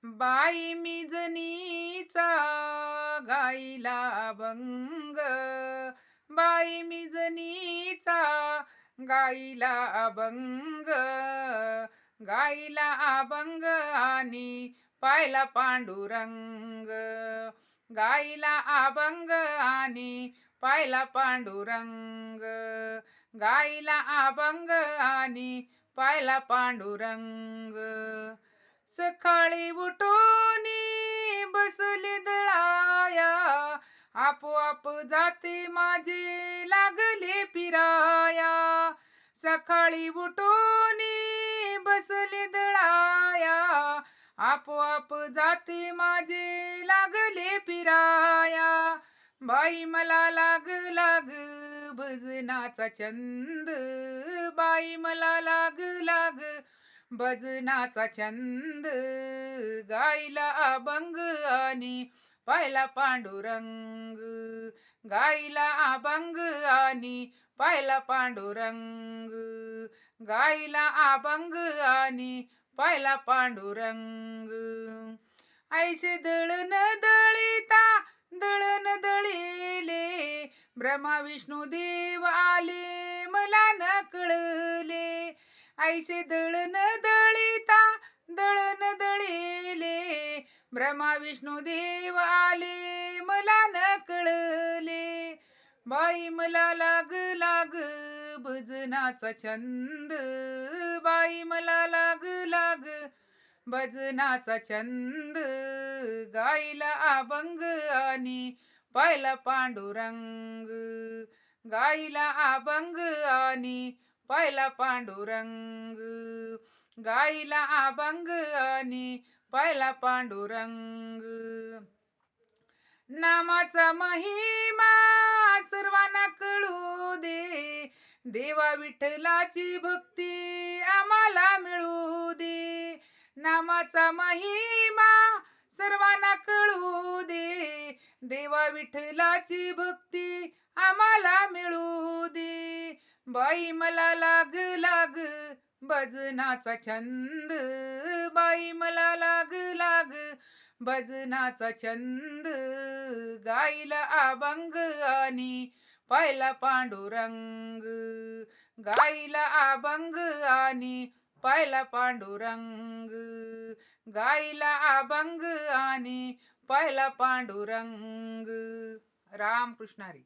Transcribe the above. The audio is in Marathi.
बाई मी जनीचा गाईला अभंग. बाई मी जनीचा गाईला अभंग. गाईला अभंग आणि पायला पांडुरंग. गाईला अभंग आणि पायला पांडुरंग. गाईला अभंग आणि पायला पांडुरंग. सकाळी उठोनी बसले दळाया, आपोआप जाते माझे लागले फिराया. सकाळी उठोनी बसले दळाया, आपोआप जाते माझे लागले फिराया. बाई मला लाग लाग भजनाचा छंद. बाई मला लाग लाग भजनाचा छंद. गाईला अभंग आणि पायला पांडुरंग. गाईला अभंग आणि पायला पांडुरंग. गाईला अभंग आणि पायला पांडुरंग. ऐसे दळण दळीता दळण दळिले, ब्रह्मा विष्णू देव आले मला न कळले. ऐसे दळण दळीता दळण दळिले, ब्रह्मा विष्णू देव आले मला न कळले. बाई मला लाग लाग भजनाचा छंद. बाई मला लाग लाग भजनाचा छंद. गाईला अभंग आणि पायला पांडुरंग. गाईला अभंग आणि पायला पांडुरंग. गाईला अभंग आणि पायला पांडुरंग. नामाचा महिमा सर्वांना कळू दे, देवा विठ्ठलाची भक्ती आम्हाला मिळू दे. नामाचा महिमा सर्वांना कळू दे, देवा विठ्ठलाची भक्ती आम्हाला मिळू दे. बाई मला लाग लाग भजनाचा छंद. बाई मला लाग लाग भजनाचा छंद. गाईला अभंग आणि पायला पांडुरंग. गाईला अभंग आणि पायला पांडुरंग. गाईला अभंग आणि पायला पांडुरंग. राम कृष्ण हरी.